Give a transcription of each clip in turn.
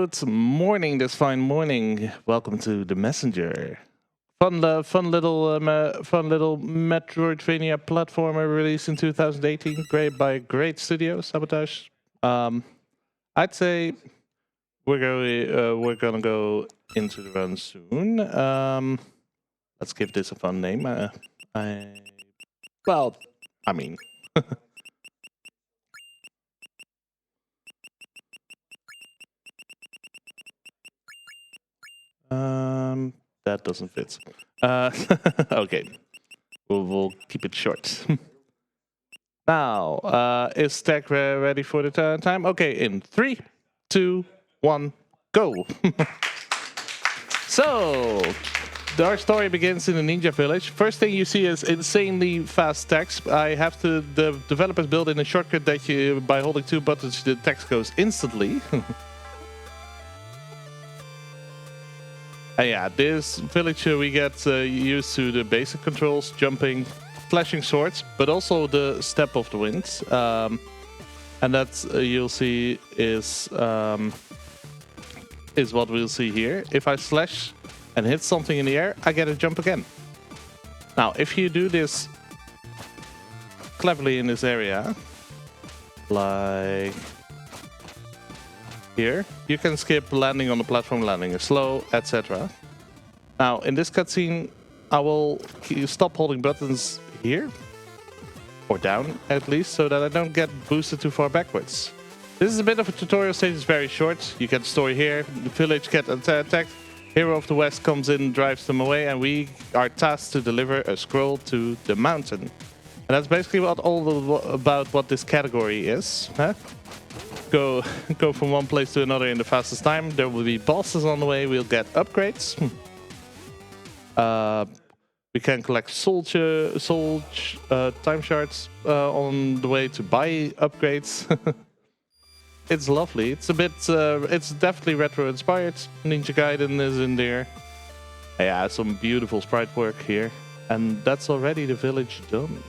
Good morning, this fine morning. Welcome to the Messenger. Fun little Metroidvania platformer released in 2018, by great studio, Sabotage. I'd say we're gonna go into the run soon. Let's give this a fun name. I mean. That doesn't fit. Okay, we'll keep it short. Now, is Stack ready for the time? Okay, in 3, 2, 1, go. So, our story begins in a ninja village. First thing you see is insanely fast text. The developers built in a shortcut that by holding 2 buttons, the text goes instantly. Yeah, this village we get used to the basic controls, jumping, flashing swords, but also the step of the wind. And that you'll see is what we'll see here. If I slash and hit something in the air, I get a jump again. Now, if you do this cleverly in this area, like here, you can skip landing on the platform, landing is slow, etc. Now, in this cutscene, I will stop holding buttons here, or down at least, so that I don't get boosted too far backwards. This is a bit of a tutorial stage, it's very short. You get the story here, the village gets attacked, Hero of the West comes in, drives them away, and we are tasked to deliver a scroll to the mountain. And that's basically about what this category is. Huh? Go from one place to another in the fastest time. There will be bosses on the way. We'll get upgrades. We can collect soul time shards on the way to buy upgrades. It's lovely. It's a bit. It's definitely retro inspired. Ninja Gaiden is in there. Yeah, some beautiful sprite work here, and that's already the village done.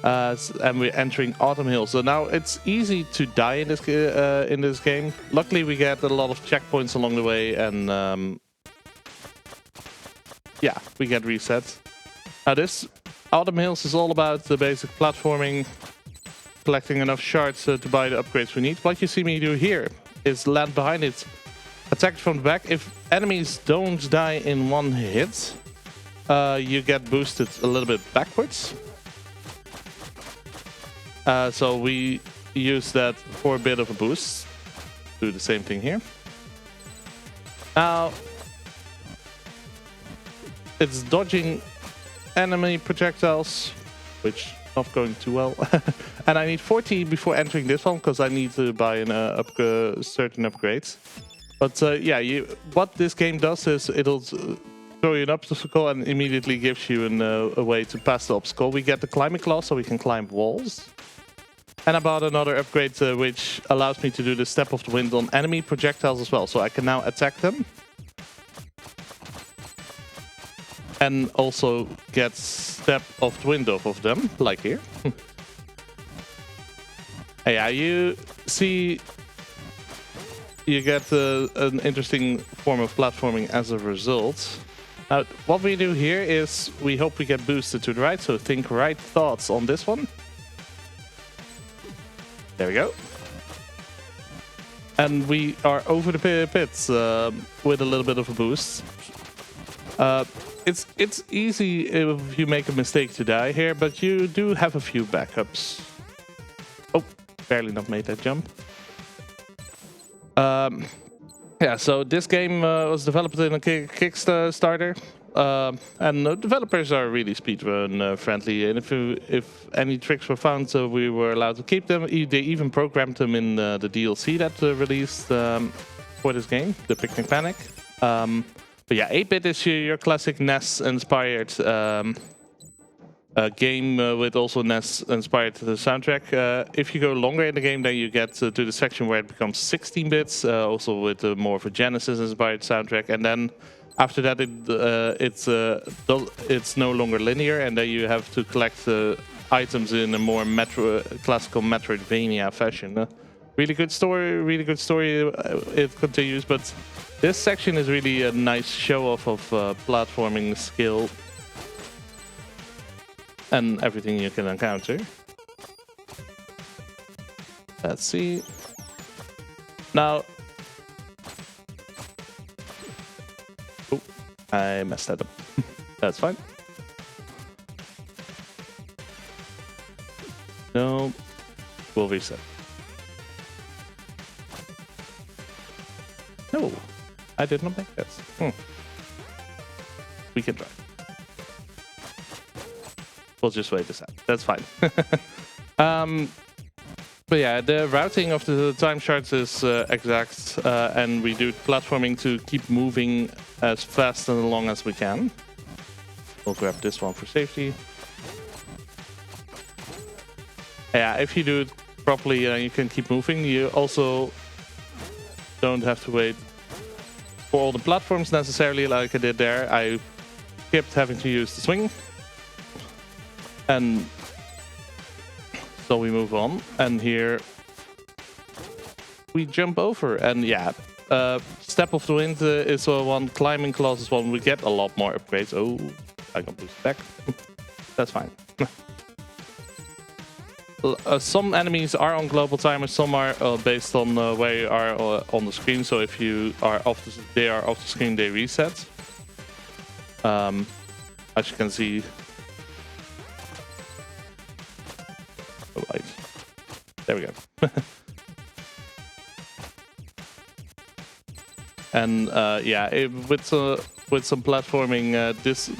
And we're entering Autumn Hill. So now it's easy to die in this game. Luckily, we get a lot of checkpoints along the way, and yeah, we get resets. Now this Autumn Hills is all about the basic platforming, collecting enough shards to buy the upgrades we need. What you see me do here is land behind it, attack from the back. If enemies don't die in one hit, you get boosted a little bit backwards. So we use that for a bit of a boost. Do the same thing here. Now, it's dodging enemy projectiles, which not going too well. And I need 40 before entering this one, because I need to buy certain upgrades. But yeah, what this game does is it'll throw you an obstacle and immediately gives you a way to pass the obstacle. We get the climbing claw, so we can climb walls. And I bought another upgrade which allows me to do the step of the wind on enemy projectiles as well. So I can now attack them. And also get step of the wind off of them, like here. Yeah, you see, you get an interesting form of platforming as a result. Now, what we do here is we hope we get boosted to the right. So think right thoughts on this one. There we go. And we are over the pits with a little bit of a boost. It's easy if you make a mistake to die here, but you do have a few backups. Oh, barely not made that jump. Yeah, so this game was developed in a Kickstarter. And the developers are really speedrun friendly, and if any tricks were found, we were allowed to keep them. They even programmed them in the DLC that released for this game, the Picnic Panic. But yeah, 8-bit is your classic NES-inspired game with also NES-inspired soundtrack. If you go longer in the game, then you get to the section where it becomes 16 bits, also with more of a Genesis-inspired soundtrack, and then after that, it's no longer linear, and then you have to collect items in a more classical Metroidvania fashion. Really good story, really good story. It continues, but this section is really a nice show-off of platforming skill and everything you can encounter. Let's see. Now, oh, I messed that up. That's fine. No, we'll reset. No, I did not make that. We can try. We'll just wait this out. That's fine. But yeah, the routing of the time shards is exact, and we do platforming to keep moving as fast and long as we can. We'll grab this one for safety. Yeah, if you do it properly, you can keep moving. You also don't have to wait for all the platforms necessarily like I did there. I kept having to use the swing. And so we move on. And here we jump over. And yeah, Step of the Wind is one. Climbing Claws is one. We get a lot more upgrades. Oh, I can boost back. That's fine. Some enemies are on global timers, some are based on where you are on the screen. So if you are off the screen, they reset. As you can see. Oh, right. There we go. And yeah, with some platforming, this,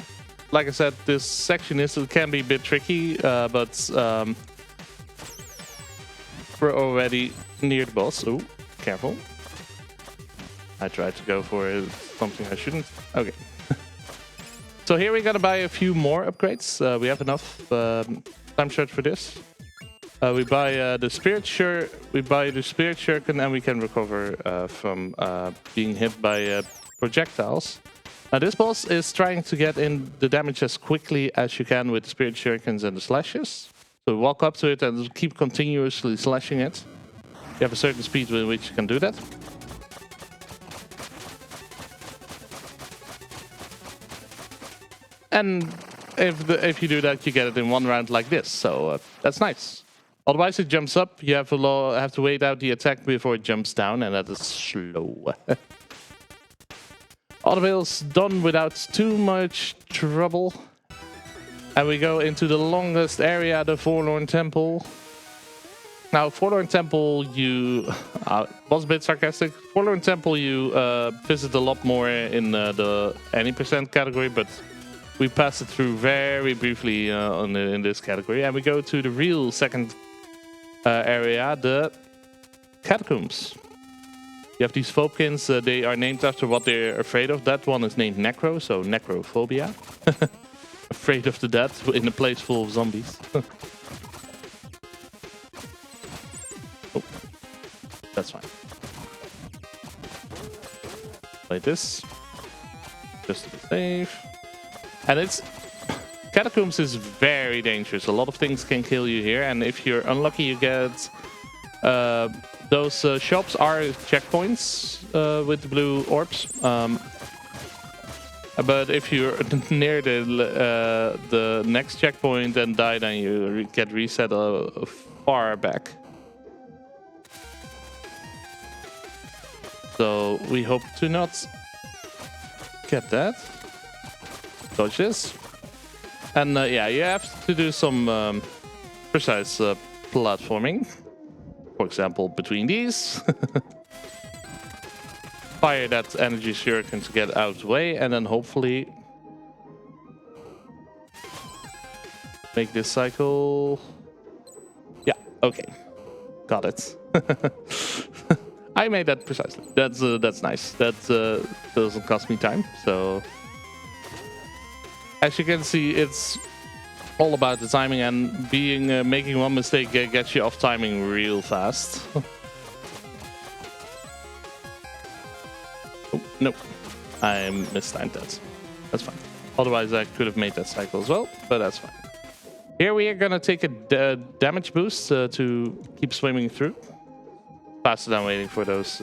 like I said, this section can be a bit tricky, but. We're already near the boss. Oh, careful. I tried to go for something I shouldn't. Okay. So here we're gonna buy a few more upgrades. We have enough time shards for this. We buy the Spirit Shuriken, and we can recover from being hit by projectiles. Now this boss is trying to get in the damage as quickly as you can with the Spirit Shurikens and the slashes. So walk up to it and keep continuously slashing it. You have a certain speed with which you can do that. And if you do that, you get it in one round like this. So that's nice. Otherwise, it jumps up. You have to wait out the attack before it jumps down, and that is slow. Autobill's done without too much trouble. And we go into the longest area, the Forlorn Temple. Now, Forlorn Temple, was a bit sarcastic. Forlorn Temple, you visit a lot more in the any percent category, but we pass it through very briefly in this category. And we go to the real second area, the Catacombs. You have these Phobkins, they are named after what they're afraid of. That one is named Necro, so Necrophobia. Afraid of the dead in a place full of zombies. Oh, that's fine. Like this. Just to be safe. And Catacombs is very dangerous. A lot of things can kill you here. And if you're unlucky, you get... those shops are checkpoints with the blue orbs. But if you're near the next checkpoint and die, then you get reset far back. So we hope to not get that. Dodge this. And yeah, you have to do some precise platforming. For example, between these. Fire that energy shuriken to get out of the way, and then hopefully make this cycle. Yeah, okay, got it. I made that precisely. That's nice. That doesn't cost me time. So as you can see, it's all about the timing, and making one mistake gets you off timing real fast. Oh, no, I mistimed that. That's fine. Otherwise, I could have made that cycle as well, but that's fine. Here we are gonna take a damage boost to keep swimming through. faster than waiting for those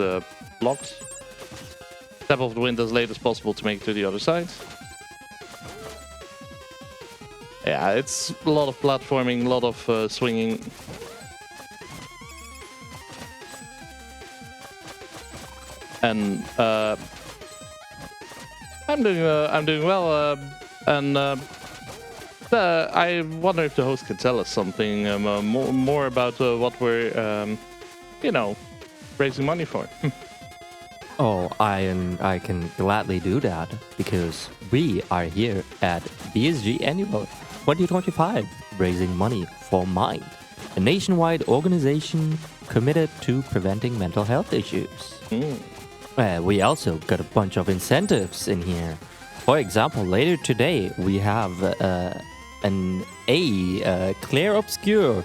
blocks. Step off the wind as late as possible to make it to the other side. Yeah, it's a lot of platforming, a lot of swinging. And I'm doing well. And I wonder if the host can tell us something more about what we're, raising money for. Oh, I can gladly do that because we are here at BSG Annual 2025, raising money for Mind, a nationwide organization committed to preventing mental health issues. We also got a bunch of incentives in here. For example, later today we have an Clair Obscure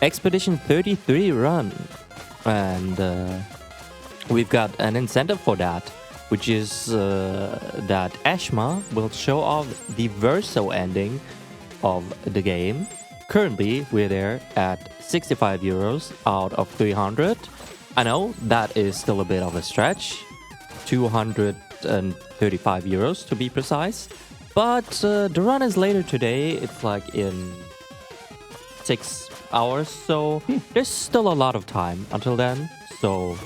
Expedition 33 run, and we've got an incentive for that, which is that Ashma will show off the Verso ending of the game. Currently, we're there at 65 euros out of 300. I know that is still a bit of a stretch, 235 euros to be precise. But the run is later today. It's like in 6 hours, so there's still a lot of time until then. So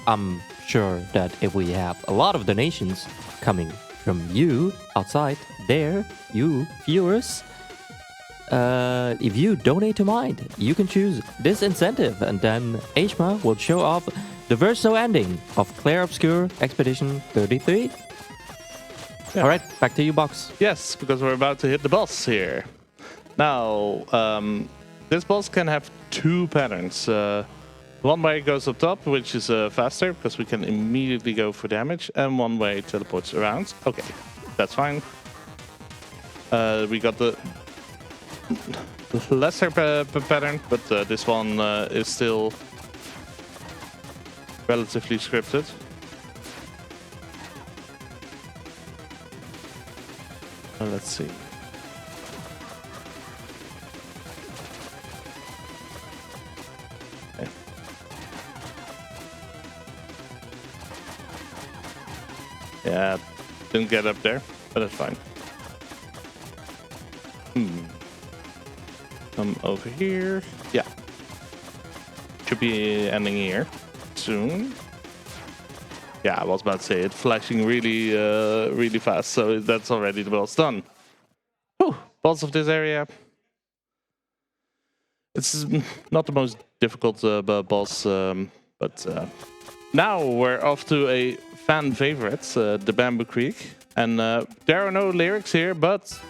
I'm sure that if we have a lot of donations coming from you outside there, you viewers, if you donate to Mind, you can choose this incentive, and then Ashma will show off the Verso ending of Clair Obscure Expedition 33. Yeah. All right, back to you, Box. Yes, because we're about to hit the boss here. Now, this boss can have two patterns. One way goes up top, which is faster, because we can immediately go for damage, and one way teleports around. Okay, that's fine. We got the lesser pattern, but this one is still relatively scripted. Let's see. Okay. Yeah, didn't get up there, but that's fine. Come over here. Yeah. Should be ending here soon. Yeah, I was about to say, it's flashing really, really fast, so that's already the boss done. Whew, boss of this area. It's not the most difficult boss, but now we're off to a fan favorite, the Bamboo Creek. And there are no lyrics here, but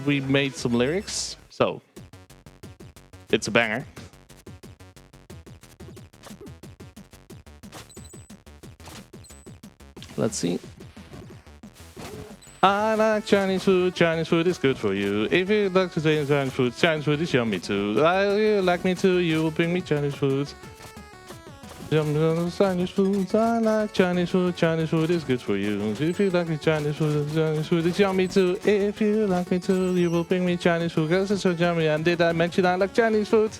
we made some lyrics, so it's a banger. Let's see. I like Chinese food. Chinese food is good for you. If you like to say Chinese food is yummy too. You like me too, you will bring me Chinese food. Chinese food, I like Chinese food. Chinese food is good for you. If you like me Chinese food is yummy too. If you like me too, you will bring me Chinese food because it's so yummy. And did I mention I like Chinese food?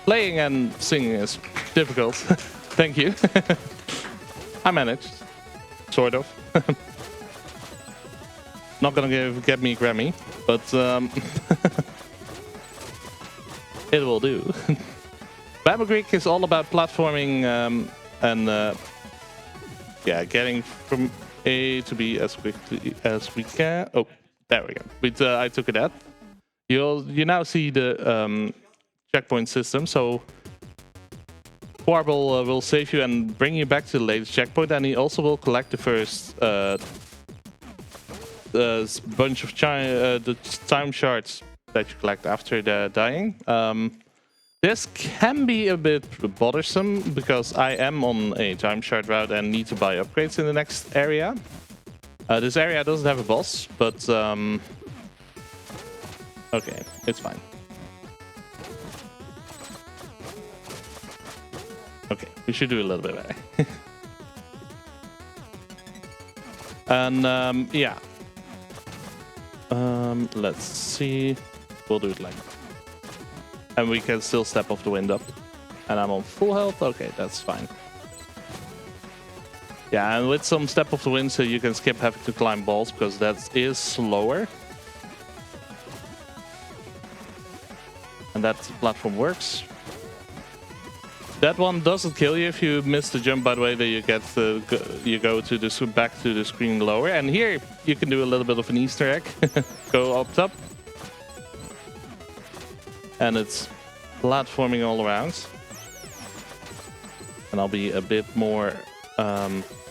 Playing and singing is difficult. Thank you. I managed, sort of. Not gonna get me a Grammy, but it will do. Bamboo Creek is all about platforming and getting from A to B as quickly as we can. Oh, there we go. I took it out. You now see the checkpoint system. So Warble will save you and bring you back to the latest checkpoint, and he also will collect the first bunch of the time shards that you collect after the dying. This can be a bit bothersome because I am on a time shard route and need to buy upgrades in the next area. This area doesn't have a boss, but okay, it's fine. Okay, we should do a little bit better. And yeah. Let's see. We'll do it like that. And we can still step off the wind up. And I'm on full health. Okay, that's fine. Yeah, and with some Step of the Wind, so you can skip having to climb balls because that is slower. And that platform works. That one doesn't kill you if you miss the jump. By the way, that you get you go to the back to the screen lower. And here you can do a little bit of an Easter egg. Go up top, and it's platforming all around. And I'll be a bit more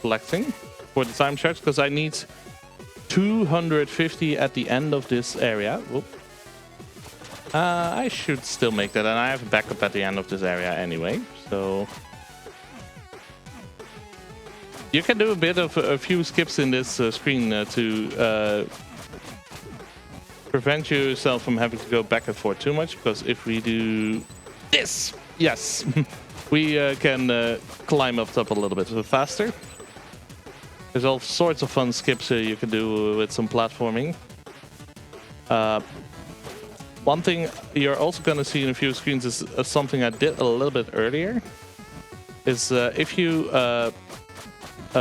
collecting for the time checks because I need 250 at the end of this area. Whoop. I should still make that, and I have a backup at the end of this area anyway, so you can do a few skips in this screen to prevent yourself from having to go back and forth too much, because if we do this, yes, we can climb up top a little bit faster. There's all sorts of fun skips you can do with some platforming. One thing you're also going to see in a few screens is something I did a little bit earlier. Is if you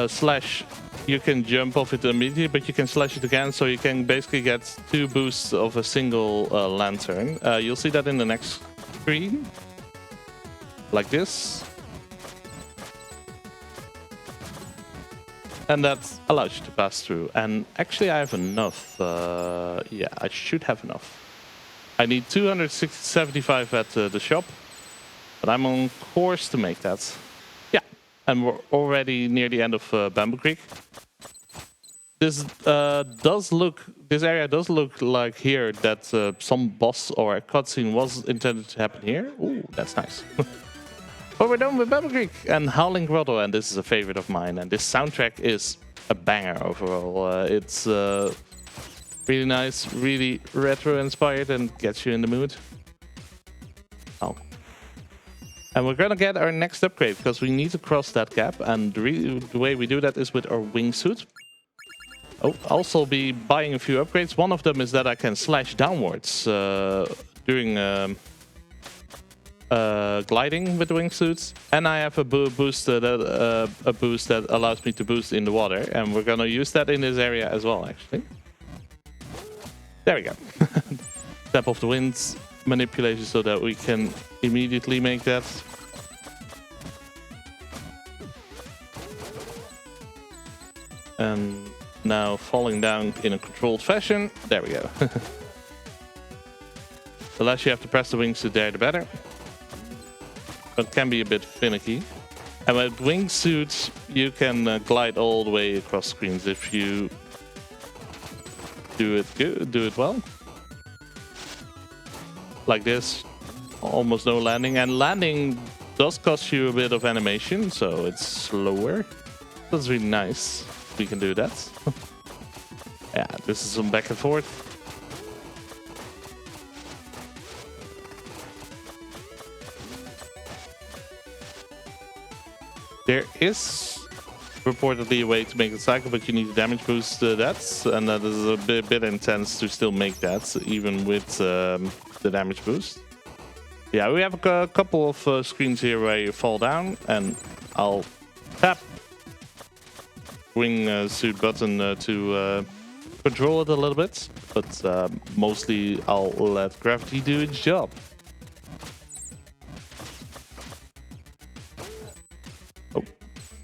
slash, you can jump off it immediately, but you can slash it again, so you can basically get 2 boosts of a single lantern. You'll see that in the next screen, like this. And that allows you to pass through. And actually I have enough. Yeah, I should have enough. I need 275 at the shop, but I'm on course to make that. Yeah, and we're already near the end of Bamboo Creek. This this area does look like here that some boss or a cutscene was intended to happen here. Ooh, that's nice. But we're done with Bamboo Creek and Howling Grotto, and this is a favorite of mine. And this soundtrack is a banger overall. It's really nice, really retro inspired, and gets you in the mood. Oh. And we're gonna get our next upgrade because we need to cross that gap, and the way we do that is with our wingsuit. I'll also be buying a few upgrades. One of them is that I can slash downwards during gliding with the wingsuits, and I have a boost that allows me to boost in the water, and we're gonna use that in this area as well, actually. There we go. Step of the Wind manipulation so that we can immediately make that. And now falling down in a controlled fashion. There we go. The less you have to press the wingsuit there, the better. But it can be a bit finicky. And with wingsuits, you can glide all the way across screens if you do it well. Like this, almost no landing. And landing does cost you a bit of animation, so it's slower. That's really nice. We can do that. Yeah, this is some back and forth. There is reportedly a way to make the cycle, but you need to damage boost that, and that is a bit intense to still make that, even with the damage boost. Yeah, we have a couple of screens here where you fall down, and I'll tap wingsuit button to control it a little bit, but mostly I'll let gravity do its job.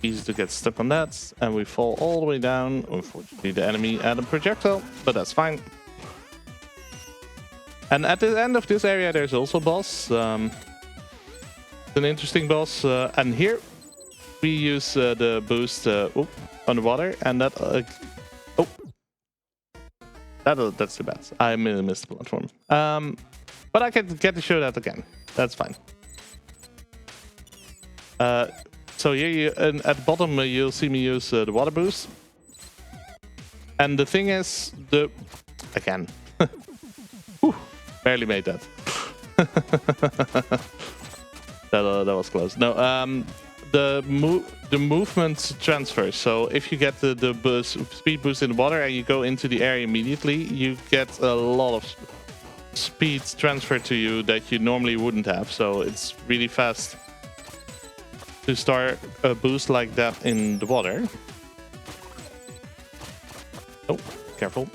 Easy to get stuck on that, and we fall all the way down. Unfortunately, the enemy had a projectile, but that's fine. And at the end of this area, there's also a boss. It's an interesting boss, and here we use the boost underwater, and that. That's too bad. I missed the platform. But I can get to show that again. That's fine. So here, at the bottom, you'll see me use the water boost. And the thing is, again, barely made that. that was close. No, the movement transfers. So if you get the speed boost in the water and you go into the area immediately, you get a lot of speed transferred to you that you normally wouldn't have. So it's really fast to start a boost like that in the water. Oh, careful.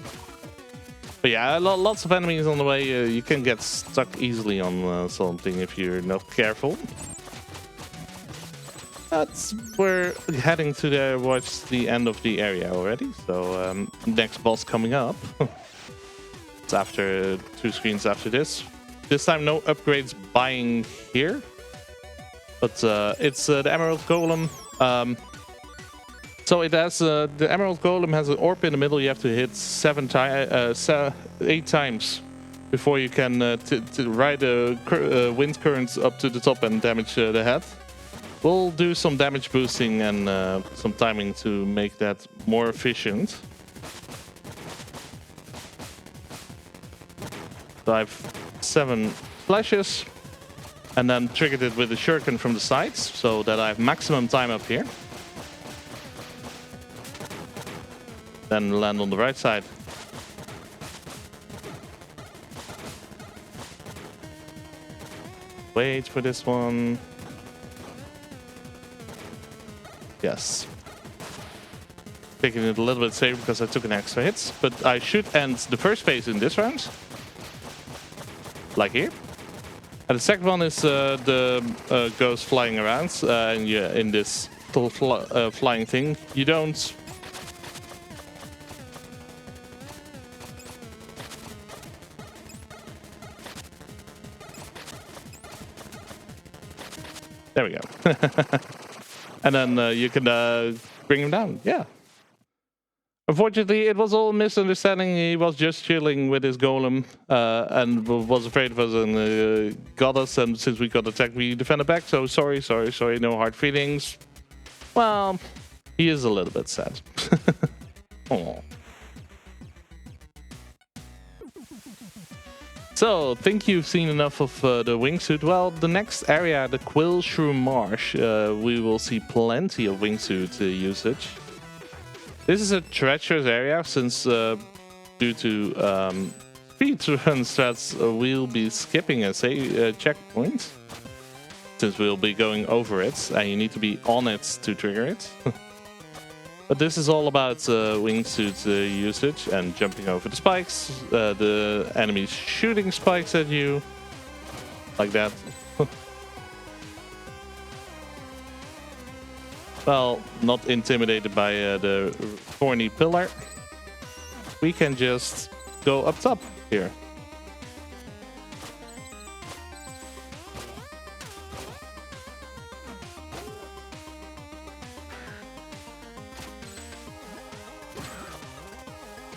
But yeah, lots of enemies on the way. You can get stuck easily on something if you're not careful. We're heading to towards the end of the area already. So next boss coming up. It's after 2 screens after this. This time no upgrades buying here. But it's the Emerald Golem. So it has the Emerald Golem has an orb in the middle. You have to hit 8 times before you can ride the wind currents up to the top and damage the head. We'll do some damage boosting and some timing to make that more efficient. So I have 7 flashes. And then triggered it with a shuriken from the sides, so that I have maximum time up here. Then land on the right side. Wait for this one. Yes. Taking it a little bit safer because I took an extra hit, but I should end the first phase in this round. Like here. And the second one is the ghost flying around, and yeah, in this little flying thing, you don't. There we go. And then you can bring him down. Yeah. Unfortunately, it was all a misunderstanding. He was just chilling with his golem and was afraid of us and got us. And since we got attacked, we defended back. So sorry. No hard feelings. Well, he is a little bit sad. Aww. So, think you've seen enough of the wingsuit. Well, the next area, the Quillshrew Marsh, we will see plenty of wingsuit usage. This is a treacherous area since due to speedrun strats, we'll be skipping a checkpoint since we'll be going over it and you need to be on it to trigger it. But this is all about wingsuit usage and jumping over the spikes, the enemies shooting spikes at you, like that. Well, not intimidated by the thorny pillar. We can just go up top here.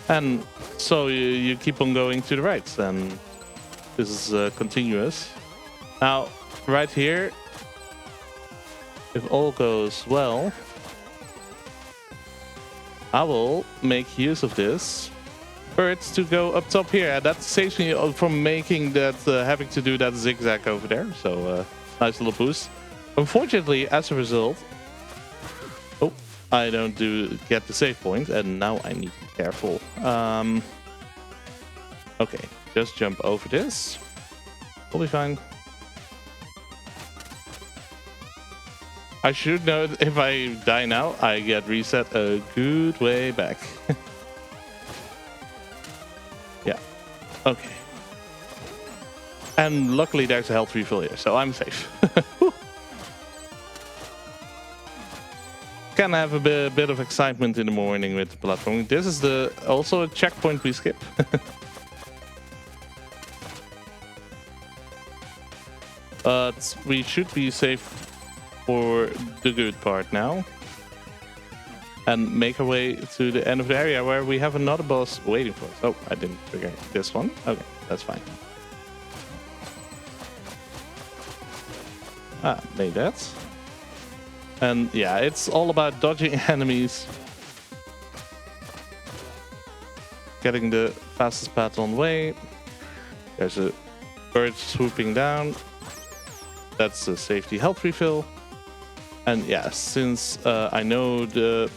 And so you keep on going to the right, and this is continuous. Now, right here, if all goes well, I will make use of this for it to go up top here. And that saves me from making that, having to do that zigzag over there. So, nice little boost. Unfortunately, as a result, I don't get the save point, and now I need to be careful. Okay, just jump over this. We'll be fine. I should know that if I die now, I get reset a good way back. Yeah. Okay. And luckily there's a health refill here, so I'm safe. Can have a bit of excitement in the morning with the platform. This is also a checkpoint we skip. But we should be safe for the good part now. And make our way to the end of the area where we have another boss waiting for us. Oh, I didn't trigger this one. Okay, that's fine. Made that. And yeah, it's all about dodging enemies. Getting the fastest path on the way. There's a bird swooping down. That's a safety health refill. And yeah, since I know the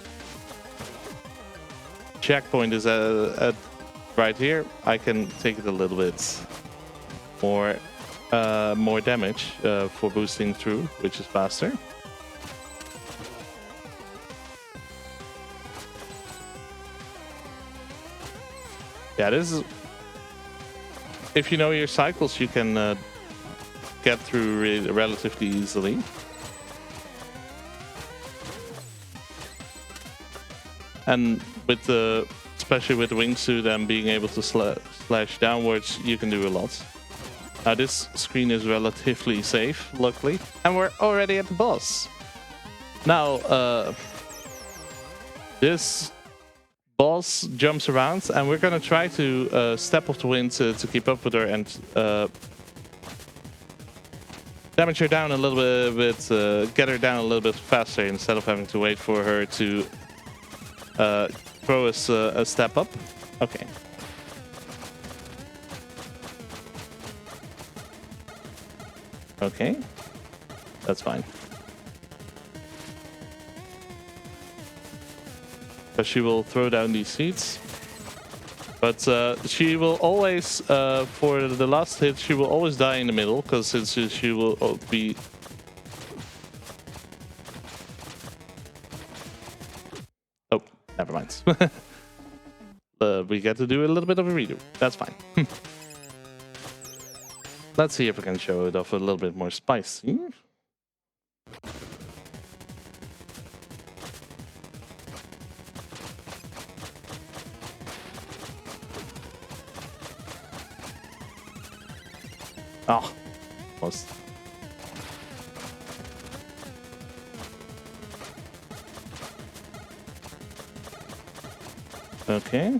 checkpoint is at right here, I can take it a little bit more damage for boosting through, which is faster. Yeah, this is... If you know your cycles, you can get through relatively easily. And with the... Especially with the wingsuit and being able to slash downwards, you can do a lot. Now this screen is relatively safe, luckily. And we're already at the boss. Now, this boss jumps around, and we're gonna try to step off the wind to keep up with her and damage her down a little bit, get her down a little bit faster instead of having to wait for her to throw us a step up. Okay. Okay, that's fine. But she will throw down these seeds. But she will always, for the last hit, she will always die in the middle, because she will be... Oh, never mind. We get to do a little bit of a redo. That's fine. Let's see if we can show it off a little bit more spicy. Oh, almost. Okay.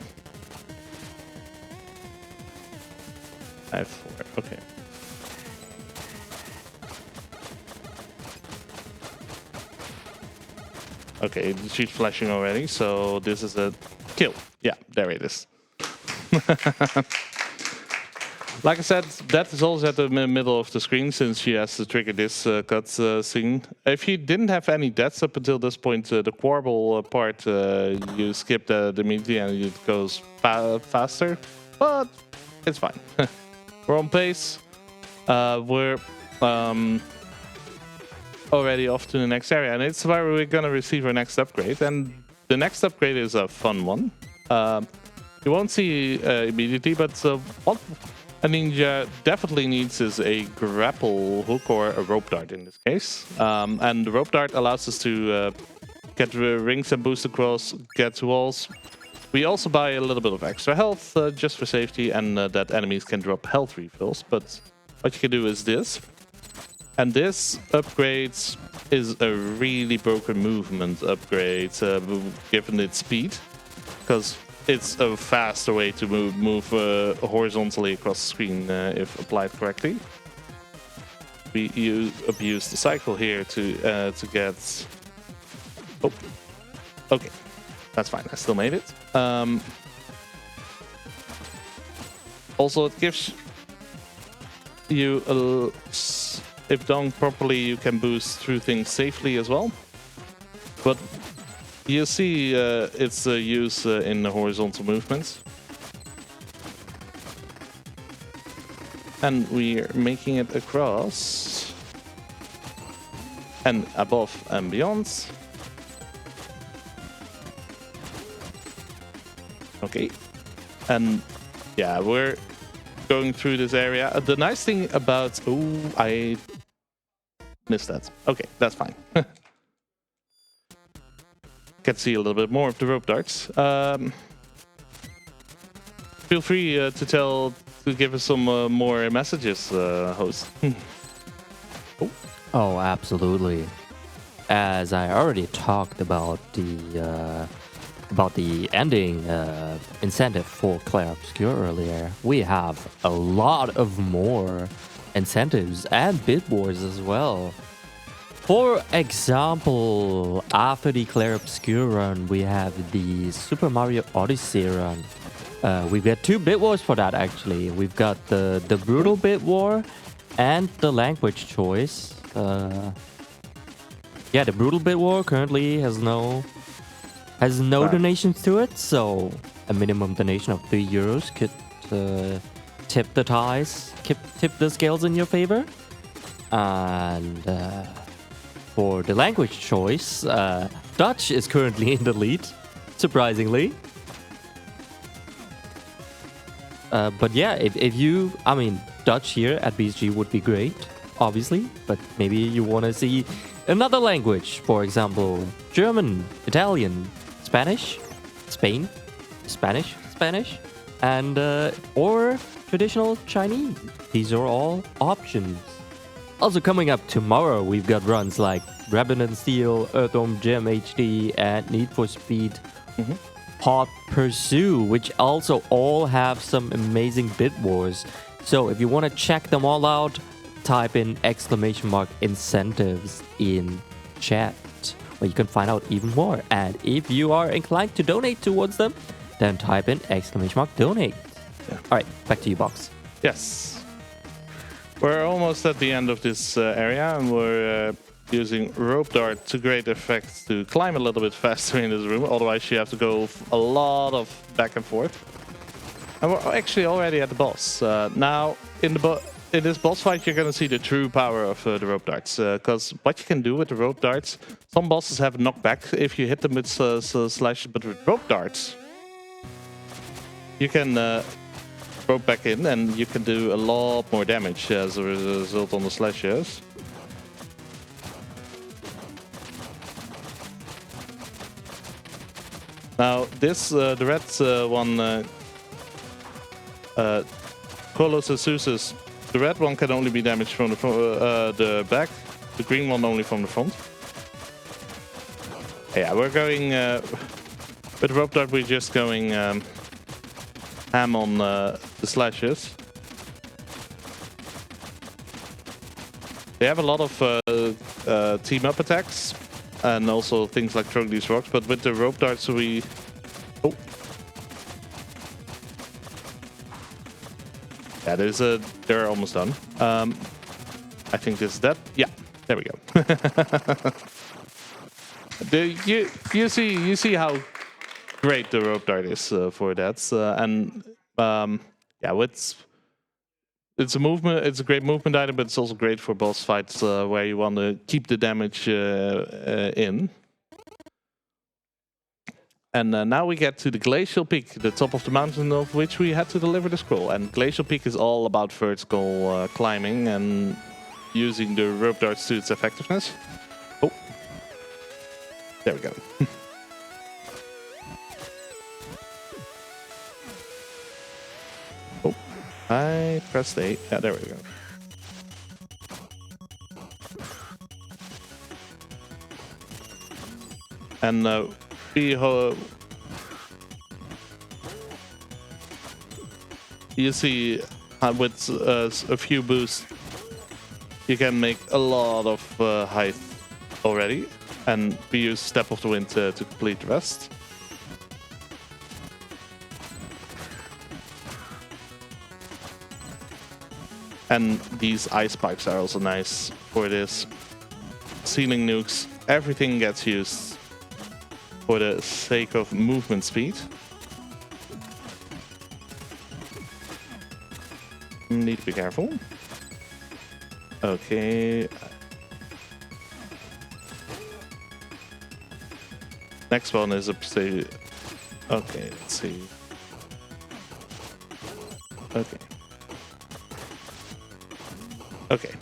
I have 4. Okay. Okay, she's flashing already, so this is a kill. Yeah, there it is. Like I said, that is also at the middle of the screen since she has to trigger this cut scene. If you didn't have any deaths up until this point, the quarble part, you skip the immediately and it goes faster, but it's fine. We're on pace. We're already off to the next area, and it's where we're gonna receive our next upgrade. And the next upgrade is a fun one. You won't see immediately, but what a ninja definitely needs is a grapple hook or a rope dart in this case. And the rope dart allows us to get rings and boost across, get to walls. We also buy a little bit of extra health just for safety, and that enemies can drop health refills. But what you can do is this. And this upgrade is a really broken movement upgrade, given its speed, because it's a faster way to move horizontally across the screen if applied correctly. We abuse the cycle here to get... Oh, okay, that's fine. I still made it. Also, it gives you a... If done properly, you can boost through things safely as well. But you see its use in the horizontal movements. And we're making it across and above and beyond. Okay. And yeah, we're going through this area. The nice thing about... Oh, I missed that. Okay, that's fine. Can see a little bit more of the rope darts. Feel free to give us some more messages, host. Oh, absolutely. As I already talked about the ending incentive for Clair Obscure earlier, we have a lot of more incentives and bid wars as well. For example, after the Clair Obscure run, we have the Super Mario Odyssey run. We get 2 bid wars for that actually. We've got the Brutal bid war and the Language choice. Yeah, the Brutal bid war currently has no donations to it, so a minimum donation of €3 could tip the ties, tip the scales in your favor. And for the Language choice, Dutch is currently in the lead, surprisingly. But yeah, if you, I mean, Dutch here at BSG would be great, obviously. But maybe you want to see another language, for example, German, Italian, Spanish, Spanish, and or traditional Chinese. These are all options. Also coming up tomorrow, we've got runs like Rabbit and Steel, Earthworm Jim HD, and Need for Speed Hot Pursue, which also all have some amazing bid wars. So if you want to check them all out, type in !incentives in chat, where you can find out even more. And if you are inclined to donate towards them, then type in !donate. Yeah. All right, back to you, Box. Yes. We're almost at the end of this area, and we're using rope dart to great effect to climb a little bit faster in this room. Otherwise, you have to go a lot of back and forth. And we're actually already at the boss. Now, in this boss fight, you're going to see the true power of the rope darts. Because what you can do with the rope darts, some bosses have knockback if you hit them with slashes, but with rope darts, you can rope back in, and you can do a lot more damage as a result on the slashes. Now this the red one, Colossus Susus, the red one can only be damaged from the back, the green one only from the front. Yeah, we're going with rope dart. We're just going ham on the slashes. They have a lot of team up attacks and also things like throwing these rocks, but with the rope darts we... Oh. Yeah, they're almost done. I think this is that. Yeah, there we go. You see how great the rope dart is for that, yeah, it's a movement. It's a great movement item, but it's also great for boss fights where you want to keep the damage in. And now we get to the Glacial Peak, the top of the mountain of which we had to deliver the scroll. And Glacial Peak is all about vertical climbing and using the rope darts to its effectiveness. Oh, there we go. Oh, I pressed A. Yeah, there we go. And you see with a few boosts you can make a lot of height already, and we use Step of the Wind to complete the rest. And these ice pipes are also nice for this. Ceiling nukes, everything gets used for the sake of movement speed. Need to be careful. Okay. Next one is a... Okay, let's see. Okay. Okay.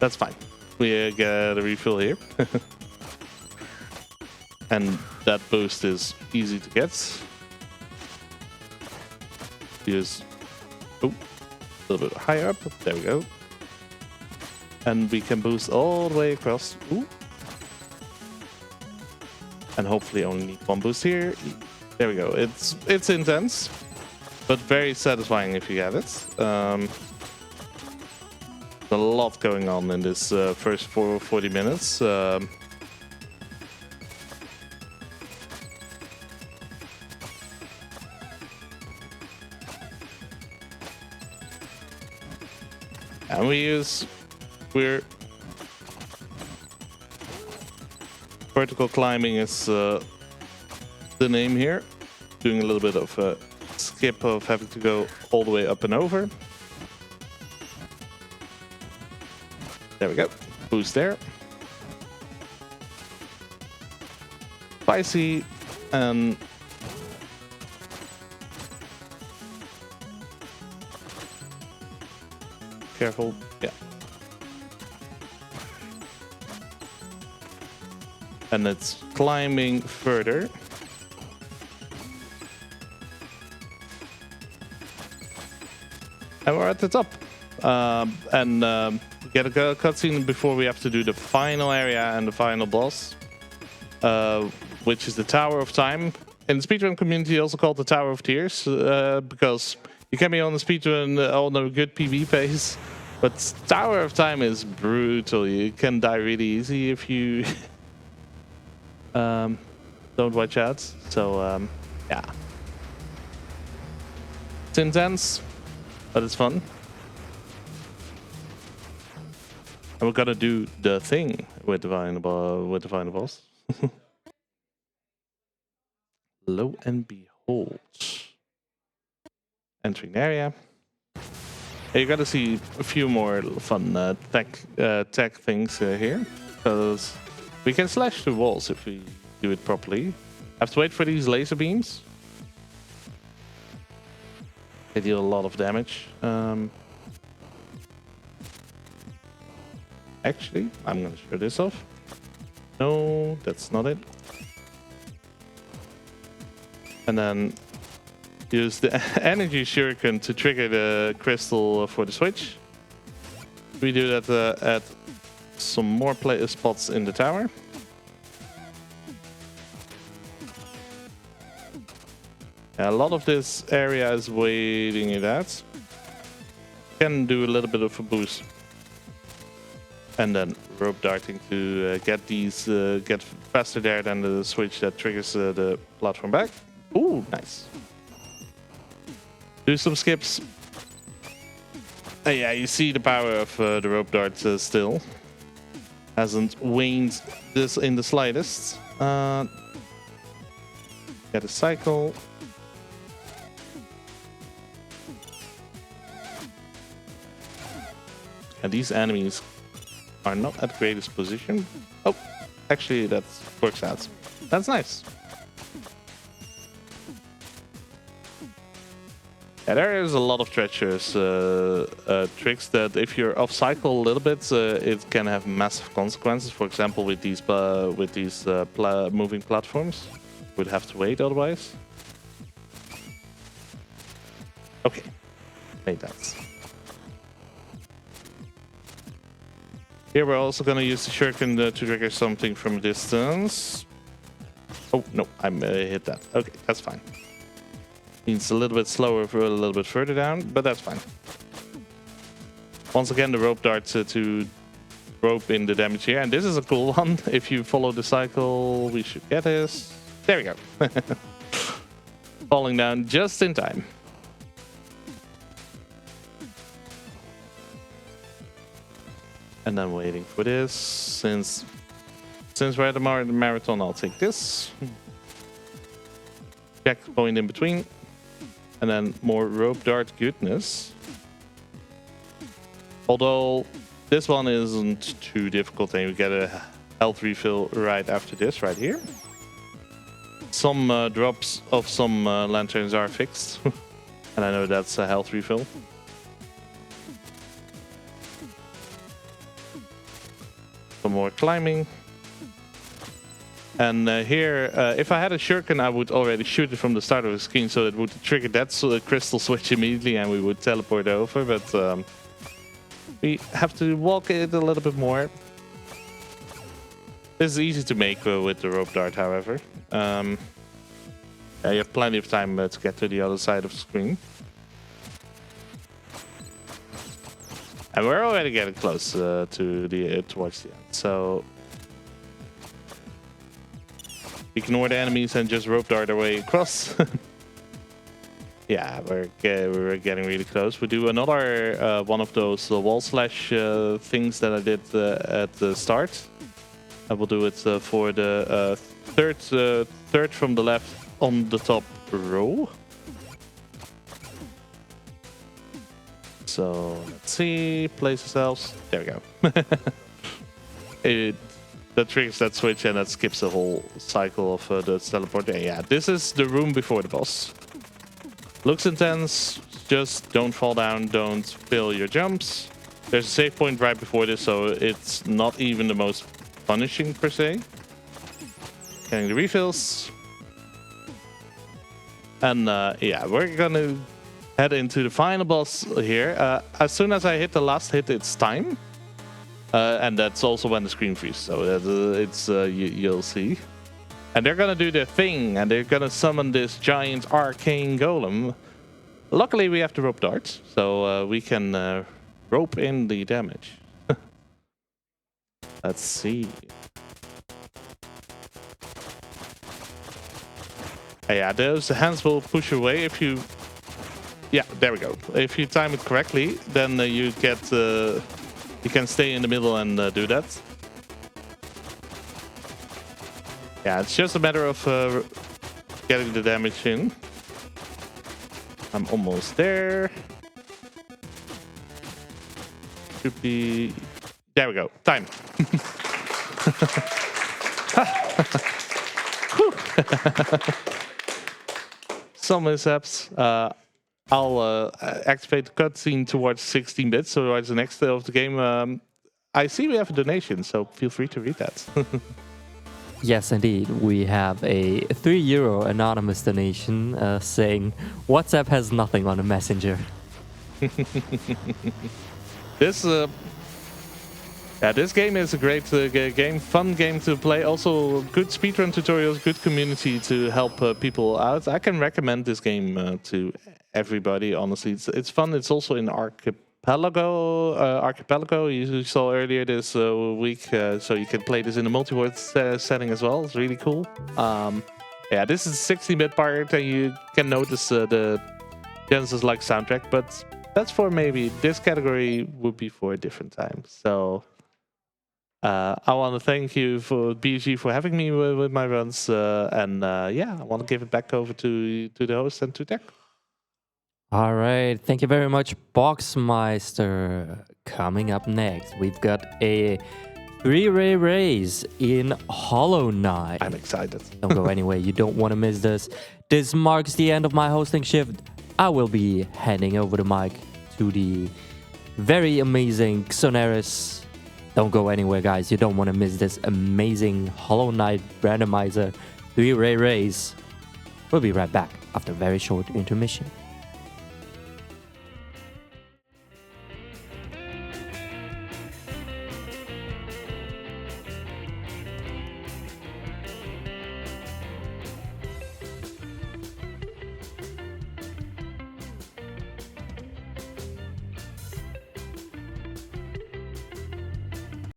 That's fine. We get a refill here. And that boost is easy to get. Use... Oh, a little bit higher up. There we go. And we can boost all the way across. Ooh. And hopefully only need one boost here. There we go. It's intense, but very satisfying if you get it. There's a lot going on in this first 40 minutes. And we're vertical climbing is the name here. Doing a little bit of a skip of having to go all the way up and over. There we go. Boost there. Spicy and careful. Yeah. And it's climbing further. And we're at the top. Get a cutscene before we have to do the final area and the final boss, which is the Tower of Time. In the speedrun community, also called the Tower of Tears, because you can be on the speedrun on a good PB pace, but Tower of Time is brutal. You can die really easy if you don't watch out. So yeah, it's intense, but it's fun. And we're gonna do the thing with the final boss. Lo and behold, entering area. You gotta see a few more fun tech things here, because we can slash through walls if we do it properly. Have to wait for these laser beams. They deal a lot of damage. Actually, I'm gonna show this off. No, that's not it. And then use the energy shuriken to trigger the crystal for the switch. We do that at some more spots in the tower. A lot of this area is waiting it out. Can do a little bit of a boost. And then rope darting to get faster there than the switch that triggers the platform back. Ooh, nice. Do some skips. Yeah, you see the power of the rope dart still. Hasn't waned this in the slightest. Get a cycle. And these enemies are not at greatest position. Oh, actually that works out. That's nice. Yeah, there is a lot of treacherous tricks that if you're off cycle a little bit, it can have massive consequences. For example, with these moving platforms, would have to wait otherwise. Okay, made that. Here we're also going to use the shuriken to trigger something from a distance. Oh, no, I hit that. Okay, that's fine. Means a little bit slower for a little bit further down, but that's fine. Once again, the rope dart to rope in the damage here. And this is a cool one. If you follow the cycle, we should get this. There we go. Falling down just in time. And then waiting for this. Since we're at the marathon, I'll take this. Checkpoint in between. And then more rope dart goodness. Although this one isn't too difficult, and you get a health refill right after this, right here. Some drops of some lanterns are fixed. And I know that's a health refill. Some more climbing. And here, if I had a shuriken, I would already shoot it from the start of the screen, so it would trigger that crystal switch immediately and we would teleport over. But we have to walk it a little bit more. This is easy to make with the rope dart, however. Yeah, you have plenty of time to get to the other side of the screen. And we're already getting close towards the end. So ignore the enemies and just rope dart our way across. Yeah, we're getting really close. We do another one of those wall slash things that I did at the start. I will do it for the third from the left on the top row. So let's see, place ourselves. There we go. That triggers that switch and that skips the whole cycle of the teleport. Yeah, this is the room before the boss. Looks intense. Just don't fall down. Don't fail your jumps. There's a save point right before this, so it's not even the most punishing per se. Getting the refills. And yeah, we're gonna head into the final boss here. As soon as I hit the last hit, it's time. And that's also when the screen freezes, so you'll see. And they're gonna do their thing, and they're gonna summon this giant arcane golem. Luckily, we have the rope darts, so we can rope in the damage. Let's see. Yeah, those hands will push away if you... Yeah, there we go. If you time it correctly, then you get... you can stay in the middle and do that. Yeah, it's just a matter of getting the damage in. I'm almost there. Should be... There we go. Time. Some mishaps. I'll activate the cutscene towards 16 bits, so towards the next of the game. I see we have a donation, so feel free to read that. Yes, indeed. We have a €3 anonymous donation saying WhatsApp has nothing on a messenger. This game is a great game, fun game to play. Also, good speedrun tutorials, good community to help people out. I can recommend this game to everybody. Honestly, it's fun. It's also in Archipelago. You saw earlier this week, so you can play this in a multi-world setting as well. It's really cool. Yeah, this is a 16-bit part, and you can notice the Genesis-like soundtrack, but that's for maybe this category would be for a different time. So. I want to thank you for BSG for having me with my runs, and yeah, I want to give it back over to the host and to Tech. All right, thank you very much, Boxmeister. Coming up next, we've got a 3-ray race in Hollow Knight. I'm excited. Don't go anywhere, you don't want to miss this. This marks the end of my hosting shift. I will be handing over the mic to the very amazing Xoneris. Don't go anywhere, guys. You don't want to miss this amazing Hollow Knight randomizer 3-ray race. We'll be right back after a very short intermission.